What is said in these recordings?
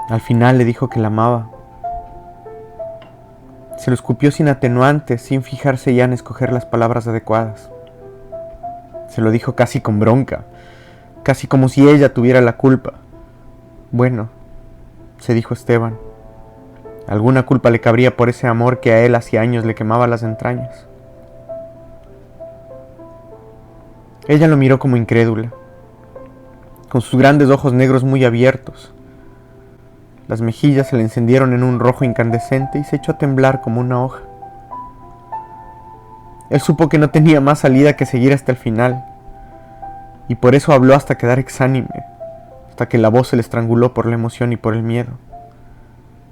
Al final le dijo que la amaba. Se lo escupió sin atenuantes, sin fijarse ya en escoger las palabras adecuadas. Se lo dijo casi con bronca, casi como si ella tuviera la culpa. Bueno, se dijo Esteban, alguna culpa le cabría por ese amor que a él hacía años le quemaba las entrañas. Ella lo miró como incrédula, con sus grandes ojos negros muy abiertos. Las mejillas se le encendieron en un rojo incandescente y se echó a temblar como una hoja. Él supo que no tenía más salida que seguir hasta el final, y por eso habló hasta quedar exánime, hasta que la voz se le estranguló por la emoción y por el miedo,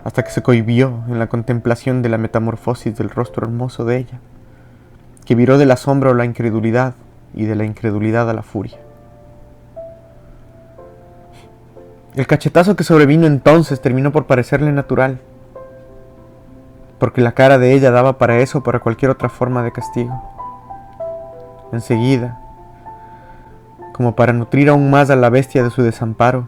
hasta que se cohibió en la contemplación de la metamorfosis del rostro hermoso de ella, que viró del asombro a la incredulidad y de la incredulidad a la furia. El cachetazo que sobrevino entonces terminó por parecerle natural, porque la cara de ella daba para eso o para cualquier otra forma de castigo. Enseguida, como para nutrir aún más a la bestia de su desamparo,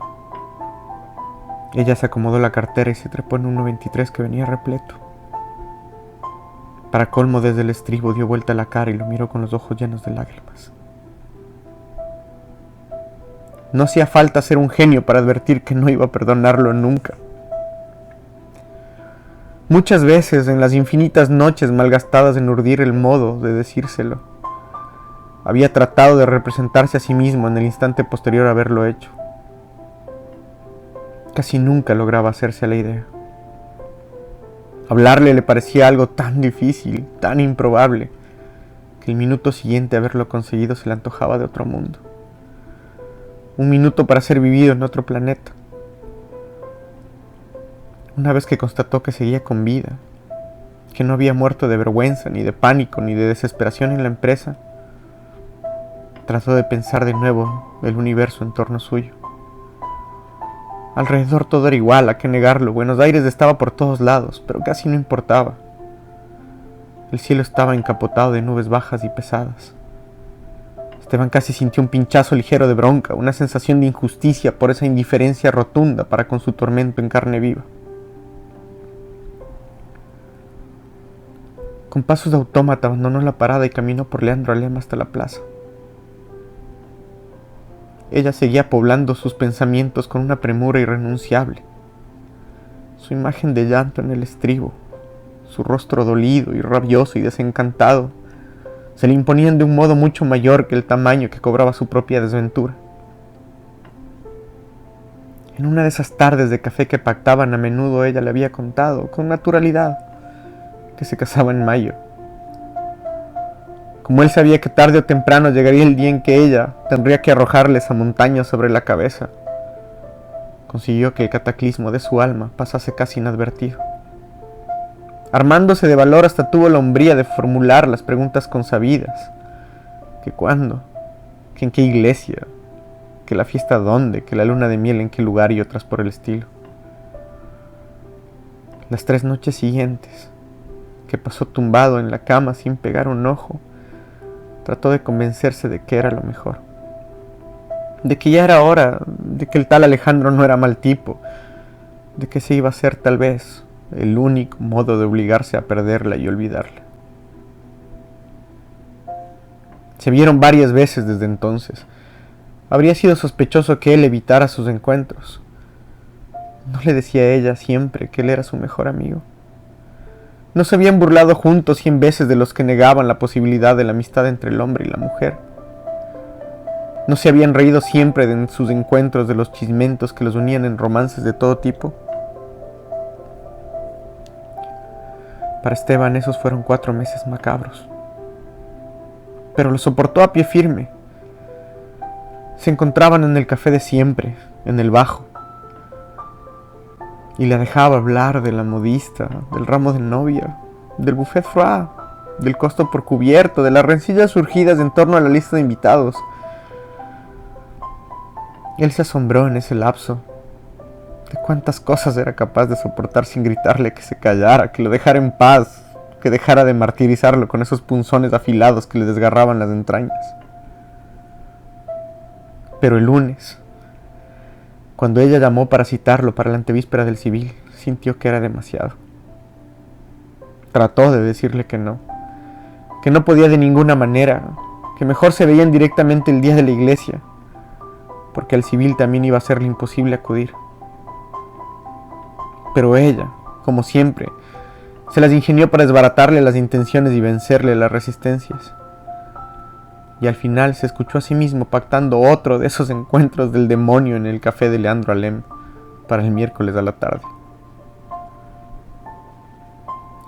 ella se acomodó la cartera y se trepó en un 93 que venía repleto. Para colmo, desde el estribo dio vuelta la cara y lo miró con los ojos llenos de lágrimas. No hacía falta ser un genio para advertir que no iba a perdonarlo nunca. Muchas veces, en las infinitas noches malgastadas en urdir el modo de decírselo, había tratado de representarse a sí mismo en el instante posterior a haberlo hecho. Casi nunca lograba hacerse a la idea. Hablarle le parecía algo tan difícil, tan improbable, que el minuto siguiente a haberlo conseguido se le antojaba de otro mundo. Un minuto para ser vivido en otro planeta. Una vez que constató que seguía con vida, que no había muerto de vergüenza, ni de pánico, ni de desesperación en la empresa, trató de pensar de nuevo el universo en torno suyo. Alrededor todo era igual, a qué negarlo. Buenos Aires estaba por todos lados, pero casi no importaba. El cielo estaba encapotado de nubes bajas y pesadas. Esteban casi sintió un pinchazo ligero de bronca, una sensación de injusticia por esa indiferencia rotunda para con su tormento en carne viva. Con pasos de autómata abandonó la parada y caminó por Leandro Alem hasta la plaza. Ella seguía poblando sus pensamientos con una premura irrenunciable. Su imagen de llanto en el estribo, su rostro dolido y rabioso y desencantado, se le imponían de un modo mucho mayor que el tamaño que cobraba su propia desventura. En una de esas tardes de café que pactaban a menudo, ella le había contado, con naturalidad, que se casaba en mayo. Como él sabía que tarde o temprano llegaría el día en que ella tendría que arrojarle esa montaña sobre la cabeza, consiguió que el cataclismo de su alma pasase casi inadvertido. Armándose de valor, hasta tuvo la hombría de formular las preguntas consabidas. ¿Que cuándo? ¿Que en qué iglesia? ¿Que la fiesta dónde? ¿Que la luna de miel en qué lugar? Y otras por el estilo. Las 3 noches siguientes, que pasó tumbado en la cama sin pegar un ojo, trató de convencerse de que era lo mejor. De que ya era hora, de que el tal Alejandro no era mal tipo, de que ese iba a ser tal vez el único modo de obligarse a perderla y olvidarla. Se vieron varias veces desde entonces. Habría sido sospechoso que él evitara sus encuentros. ¿No le decía a ella siempre que él era su mejor amigo? ¿No se habían burlado juntos 100 veces de los que negaban la posibilidad de la amistad entre el hombre y la mujer? ¿No se habían reído siempre en sus encuentros de los chismentos que los unían en romances de todo tipo? Para Esteban esos fueron 4 meses macabros. Pero lo soportó a pie firme. Se encontraban en el café de siempre, en el bajo. Y la dejaba hablar de la modista, del ramo de novia, del buffet froid, del costo por cubierto, de las rencillas surgidas en torno a la lista de invitados. Él se asombró en ese lapso de cuántas cosas era capaz de soportar sin gritarle que se callara, que lo dejara en paz, que dejara de martirizarlo con esos punzones afilados que le desgarraban las entrañas. Pero el lunes Cuando ella llamó para citarlo para la antevíspera del civil, sintió que era demasiado. Trató de decirle que no podía de ninguna manera, que mejor se veían directamente el día de la iglesia, porque al civil también iba a serle imposible acudir. Pero ella, como siempre, se las ingenió para desbaratarle las intenciones y vencerle las resistencias. Y al final se escuchó a sí mismo pactando otro de esos encuentros del demonio en el café de Leandro Alem para el miércoles a la tarde.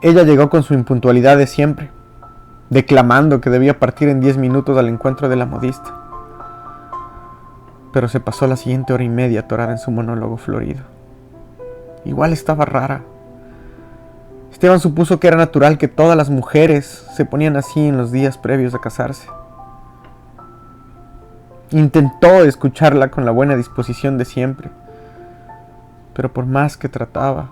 Ella llegó con su impuntualidad de siempre, declamando que debía partir en 10 minutos al encuentro de la modista. Pero se pasó la siguiente hora y media atorada en su monólogo florido. Igual estaba rara. Esteban supuso que era natural que todas las mujeres se ponían así en los días previos a casarse. Intentó escucharla con la buena disposición de siempre, pero por más que trataba,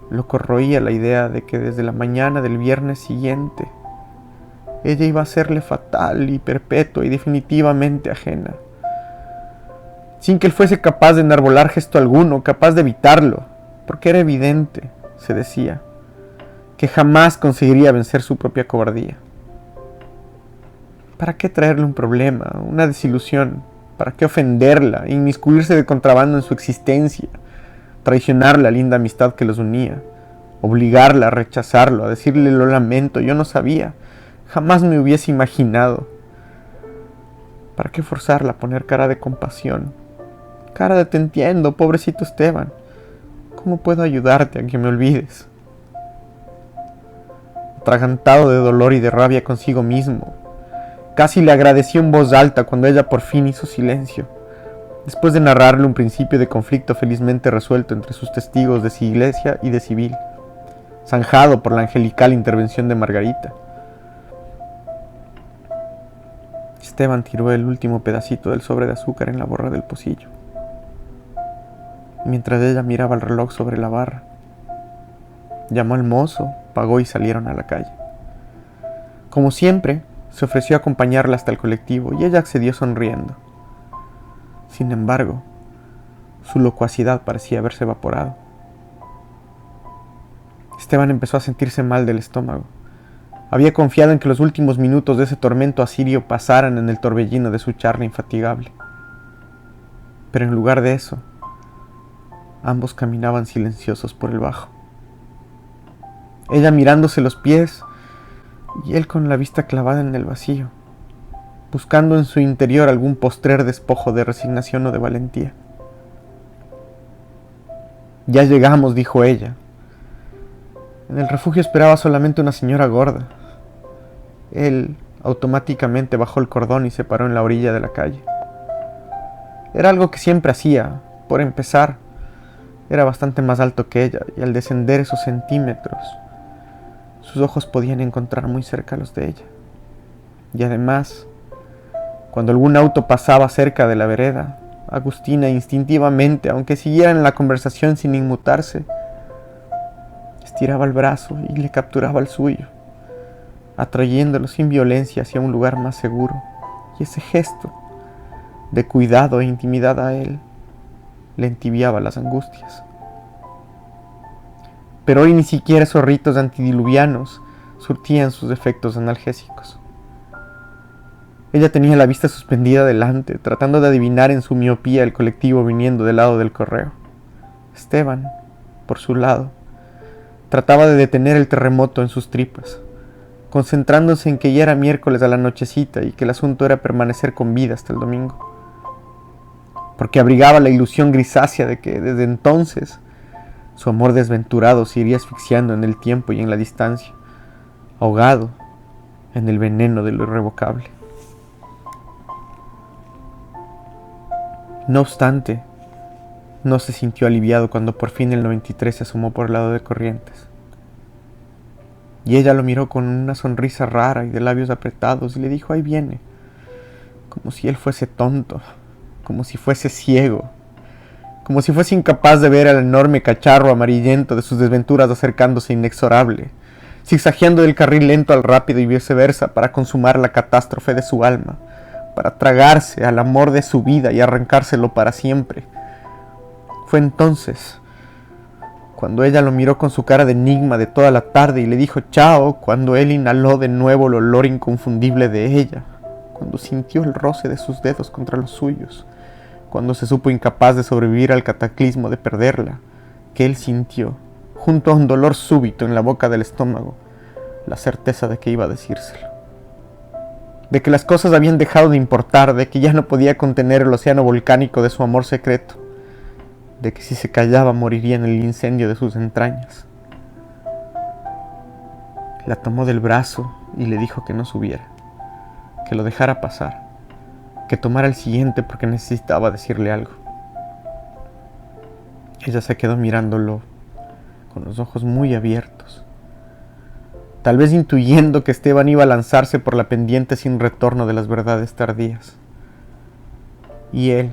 lo corroía la idea de que desde la mañana del viernes siguiente ella iba a serle fatal y perpetua y definitivamente ajena, sin que él fuese capaz de enarbolar gesto alguno, capaz de evitarlo, porque era evidente, se decía, que jamás conseguiría vencer su propia cobardía. ¿Para qué traerle un problema, una desilusión? ¿Para qué ofenderla, inmiscuirse de contrabando en su existencia, traicionar la linda amistad que los unía, obligarla a rechazarlo, a decirle lo lamento, yo no sabía, jamás me hubiese imaginado? ¿Para qué forzarla a poner cara de compasión? Cara de te entiendo, pobrecito Esteban. ¿Cómo puedo ayudarte a que me olvides? Atragantado de dolor y de rabia consigo mismo, casi le agradeció en voz alta cuando ella por fin hizo silencio, después de narrarle un principio de conflicto felizmente resuelto entre sus testigos de iglesia y de civil, zanjado por la angelical intervención de Margarita. Esteban tiró el último pedacito del sobre de azúcar en la borra del pocillo, mientras ella miraba el reloj sobre la barra. Llamó al mozo, pagó y salieron a la calle. Como siempre, se ofreció a acompañarla hasta el colectivo y ella accedió sonriendo. Sin embargo, su locuacidad parecía haberse evaporado. Esteban empezó a sentirse mal del estómago. Había confiado en que los últimos minutos de ese tormento asirio pasaran en el torbellino de su charla infatigable. Pero en lugar de eso, ambos caminaban silenciosos por el bajo. Ella mirándose los pies y él con la vista clavada en el vacío, buscando en su interior algún postrer despojo de resignación o de valentía. Ya llegamos, dijo ella. En el refugio esperaba solamente una señora gorda. Él automáticamente bajó el cordón y se paró en la orilla de la calle. Era algo que siempre hacía. Por empezar, era bastante más alto que ella y al descender esos centímetros, sus ojos podían encontrar muy cerca los de ella. Y además, cuando algún auto pasaba cerca de la vereda, Agustina instintivamente, aunque siguiera en la conversación sin inmutarse, estiraba el brazo y le capturaba el suyo, atrayéndolo sin violencia hacia un lugar más seguro. Y ese gesto de cuidado e intimidad a él le entibiaba las angustias. Pero hoy ni siquiera esos ritos antidiluvianos surtían sus efectos analgésicos. Ella tenía la vista suspendida adelante, tratando de adivinar en su miopía el colectivo viniendo del lado del correo. Esteban, por su lado, trataba de detener el terremoto en sus tripas, concentrándose en que ya era miércoles a la nochecita y que el asunto era permanecer con vida hasta el domingo, porque abrigaba la ilusión grisácea de que desde entonces su amor desventurado se iría asfixiando en el tiempo y en la distancia, ahogado en el veneno de lo irrevocable. No obstante, no se sintió aliviado cuando por fin el 93 se asomó por el lado de Corrientes. Y ella lo miró con una sonrisa rara y de labios apretados y le dijo: ahí viene, como si él fuese tonto, como si fuese ciego, como si fuese incapaz de ver al enorme cacharro amarillento de sus desventuras acercándose inexorable, zigzagueando del carril lento al rápido y viceversa para consumar la catástrofe de su alma, para tragarse al amor de su vida y arrancárselo para siempre, fue entonces cuando ella lo miró con su cara de enigma de toda la tarde y le dijo chao, cuando él inhaló de nuevo el olor inconfundible de ella, cuando sintió el roce de sus dedos contra los suyos, cuando se supo incapaz de sobrevivir al cataclismo de perderla, que él sintió, junto a un dolor súbito en la boca del estómago, la certeza de que iba a decírselo. De que las cosas habían dejado de importar, de que ya no podía contener el océano volcánico de su amor secreto, de que si se callaba moriría en el incendio de sus entrañas. La tomó del brazo y le dijo que no subiera, que lo dejara pasar, que tomara el siguiente porque necesitaba decirle algo. Ella se quedó mirándolo con los ojos muy abiertos, tal vez intuyendo que Esteban iba a lanzarse por la pendiente sin retorno de las verdades tardías. Y él,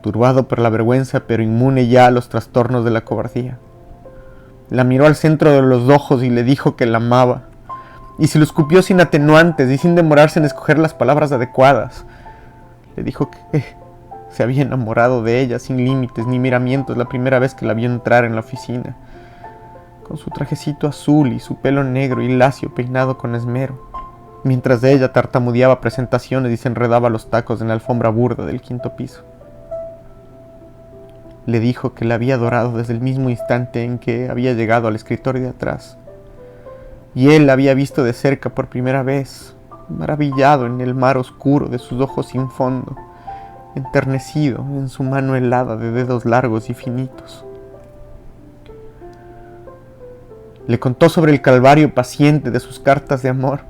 turbado por la vergüenza pero inmune ya a los trastornos de la cobardía, la miró al centro de los ojos y le dijo que la amaba, y se lo escupió sin atenuantes y sin demorarse en escoger las palabras adecuadas. Le dijo que se había enamorado de ella sin límites ni miramientos la primera vez que la vio entrar en la oficina, con su trajecito azul y su pelo negro y lacio peinado con esmero, mientras de ella tartamudeaba presentaciones y se enredaba los tacos en la alfombra burda del quinto piso. Le dijo que la había adorado desde el mismo instante en que había llegado al escritorio de atrás, y él la había visto de cerca por primera vez, maravillado en el mar oscuro de sus ojos sin fondo, enternecido en su mano helada de dedos largos y finitos. Le contó sobre el calvario paciente de sus cartas de amor,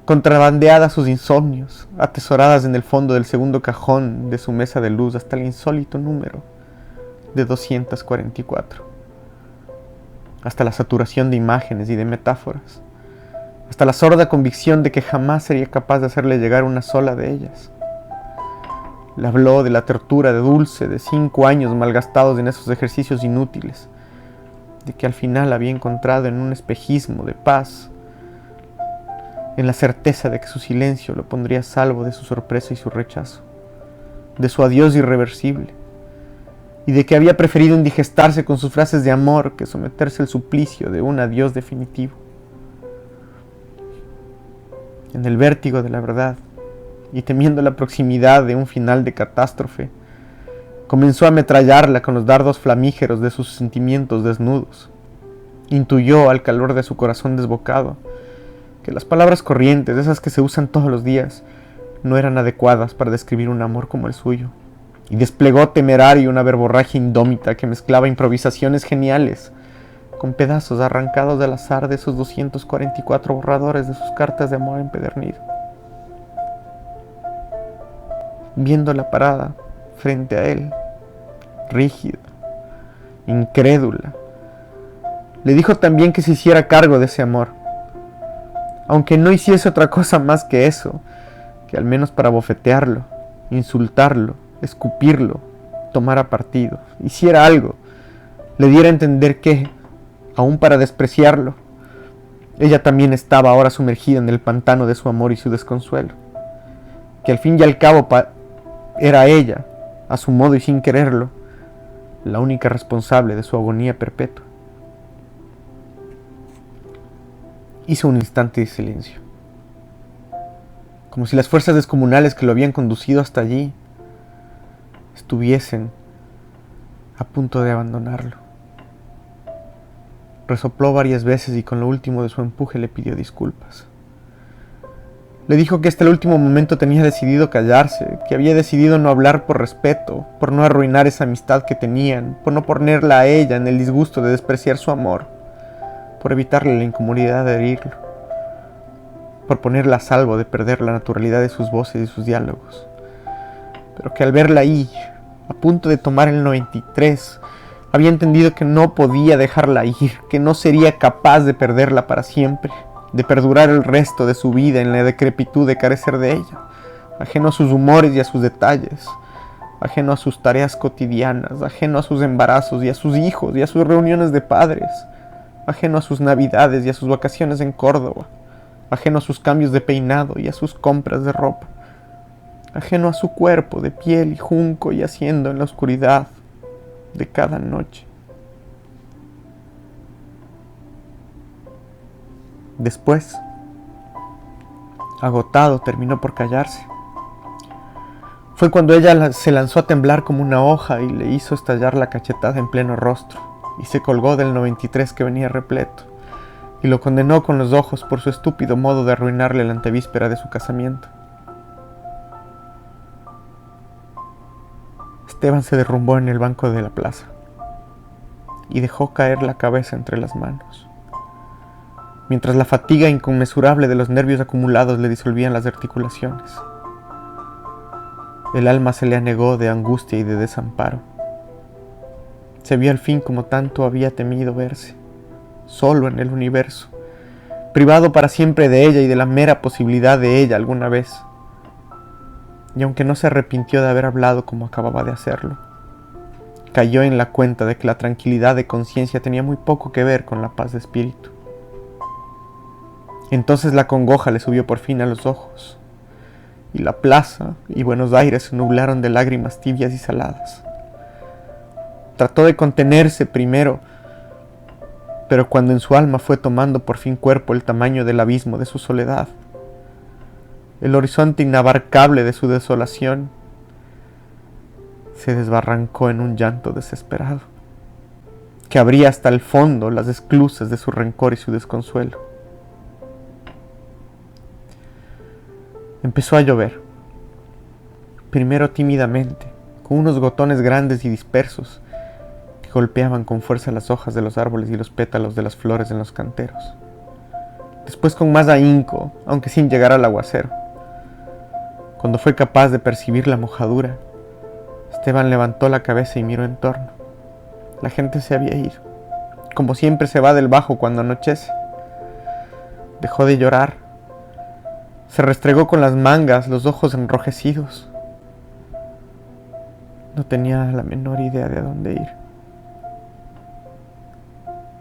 contrabandeadas sus insomnios, atesoradas en el fondo del segundo cajón de su mesa de luz hasta el insólito número de 244, hasta la saturación de imágenes y de metáforas, hasta la sorda convicción de que jamás sería capaz de hacerle llegar una sola de ellas. Le habló de la tortura de Dulce de 5 años malgastados en esos ejercicios inútiles, de que al final había encontrado en un espejismo de paz, en la certeza de que su silencio lo pondría a salvo de su sorpresa y su rechazo, de su adiós irreversible, y de que había preferido indigestarse con sus frases de amor que someterse al suplicio de un adiós definitivo. En el vértigo de la verdad, y temiendo la proximidad de un final de catástrofe, comenzó a ametrallarla con los dardos flamígeros de sus sentimientos desnudos. Intuyó al calor de su corazón desbocado que las palabras corrientes, esas que se usan todos los días, no eran adecuadas para describir un amor como el suyo, y desplegó temerario una verborragia indómita que mezclaba improvisaciones geniales con pedazos arrancados del azar de esos 244 borradores de sus cartas de amor empedernido. Viéndola parada frente a él, rígida, incrédula, le dijo también que se hiciera cargo de ese amor, aunque no hiciese otra cosa más que eso, que al menos para bofetearlo, insultarlo, escupirlo, tomara partido, hiciera algo, le diera a entender que, aun para despreciarlo, ella también estaba ahora sumergida en el pantano de su amor y su desconsuelo, que al fin y al cabo era ella, a su modo y sin quererlo, la única responsable de su agonía perpetua. Hizo un instante de silencio, como si las fuerzas descomunales que lo habían conducido hasta allí estuviesen a punto de abandonarlo. Resopló varias veces y con lo último de su empuje le pidió disculpas. Le dijo que hasta el último momento tenía decidido callarse, que había decidido no hablar por respeto, por no arruinar esa amistad que tenían, por no ponerla a ella en el disgusto de despreciar su amor, por evitarle la incomodidad de herirlo, por ponerla a salvo de perder la naturalidad de sus voces y sus diálogos, pero que al verla ahí, a punto de tomar el 93, había entendido que no podía dejarla ir, que no sería capaz de perderla para siempre, de perdurar el resto de su vida en la decrepitud de carecer de ella, ajeno a sus humores y a sus detalles, ajeno a sus tareas cotidianas, ajeno a sus embarazos y a sus hijos y a sus reuniones de padres, ajeno a sus navidades y a sus vacaciones en Córdoba, ajeno a sus cambios de peinado y a sus compras de ropa, ajeno a su cuerpo de piel y junco yaciendo en la oscuridad, de cada noche. Después, agotado, terminó por callarse. Fue cuando ella se lanzó a temblar como una hoja y le hizo estallar la cachetada en pleno rostro, y se colgó del 93 que venía repleto, y lo condenó con los ojos por su estúpido modo de arruinarle la antevíspera de su casamiento. Esteban se derrumbó en el banco de la plaza y dejó caer la cabeza entre las manos, mientras la fatiga inconmensurable de los nervios acumulados le disolvían las articulaciones. El alma se le anegó de angustia y de desamparo. Se vio al fin como tanto había temido verse, solo en el universo, privado para siempre de ella y de la mera posibilidad de ella alguna vez. Y aunque no se arrepintió de haber hablado como acababa de hacerlo, cayó en la cuenta de que la tranquilidad de conciencia tenía muy poco que ver con la paz de espíritu. Entonces la congoja le subió por fin a los ojos, y la plaza y Buenos Aires se nublaron de lágrimas tibias y saladas. Trató de contenerse primero, pero cuando en su alma fue tomando por fin cuerpo el tamaño del abismo de su soledad, el horizonte inabarcable de su desolación, se desbarrancó en un llanto desesperado, que abría hasta el fondo las esclusas de su rencor y su desconsuelo. Empezó a llover, primero tímidamente, con unos gotones grandes y dispersos que golpeaban con fuerza las hojas de los árboles y los pétalos de las flores en los canteros. Después con más ahínco, aunque sin llegar al aguacero. Cuando fue capaz de percibir la mojadura, Esteban levantó la cabeza y miró en torno. La gente se había ido, como siempre se va del bajo cuando anochece. Dejó de llorar. Se restregó con las mangas los ojos enrojecidos. No tenía la menor idea de a dónde ir.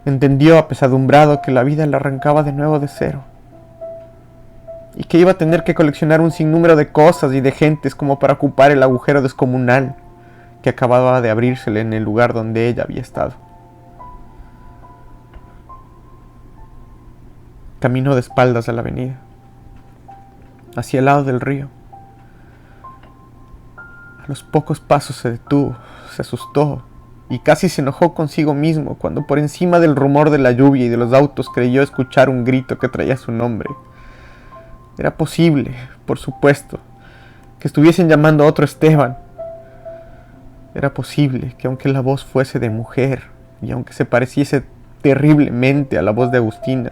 Entendió apesadumbrado que la vida le arrancaba de nuevo de cero, y que iba a tener que coleccionar un sinnúmero de cosas y de gentes como para ocupar el agujero descomunal que acababa de abrírsele en el lugar donde ella había estado. Caminó de espaldas a la avenida, hacia el lado del río. A los pocos pasos se detuvo, se asustó y casi se enojó consigo mismo cuando por encima del rumor de la lluvia y de los autos creyó escuchar un grito que traía su nombre. Era posible, por supuesto, que estuviesen llamando a otro Esteban. Era posible que aunque la voz fuese de mujer y aunque se pareciese terriblemente a la voz de Agustina,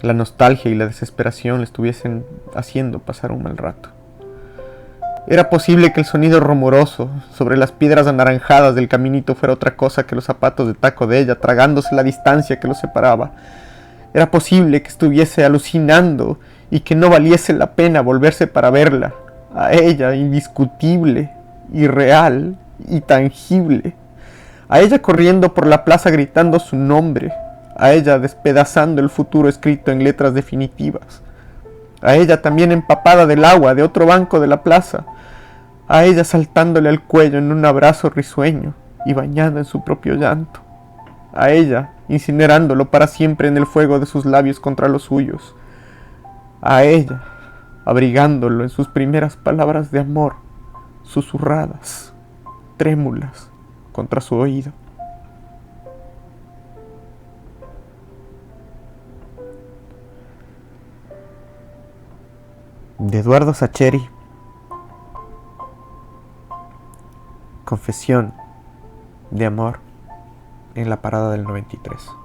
la nostalgia y la desesperación le estuviesen haciendo pasar un mal rato. Era posible que el sonido rumoroso sobre las piedras anaranjadas del caminito fuera otra cosa que los zapatos de taco de ella tragándose la distancia que los separaba. Era posible que estuviese alucinando y que no valiese la pena volverse para verla, a ella indiscutible, irreal y tangible, a ella corriendo por la plaza gritando su nombre, a ella despedazando el futuro escrito en letras definitivas, a ella también empapada del agua de otro banco de la plaza, a ella saltándole al cuello en un abrazo risueño y bañada en su propio llanto, a ella incinerándolo para siempre en el fuego de sus labios contra los suyos, a ella abrigándolo en sus primeras palabras de amor, susurradas, trémulas, contra su oído. De Eduardo Sacheri. Confesión de amor en la parada del 93.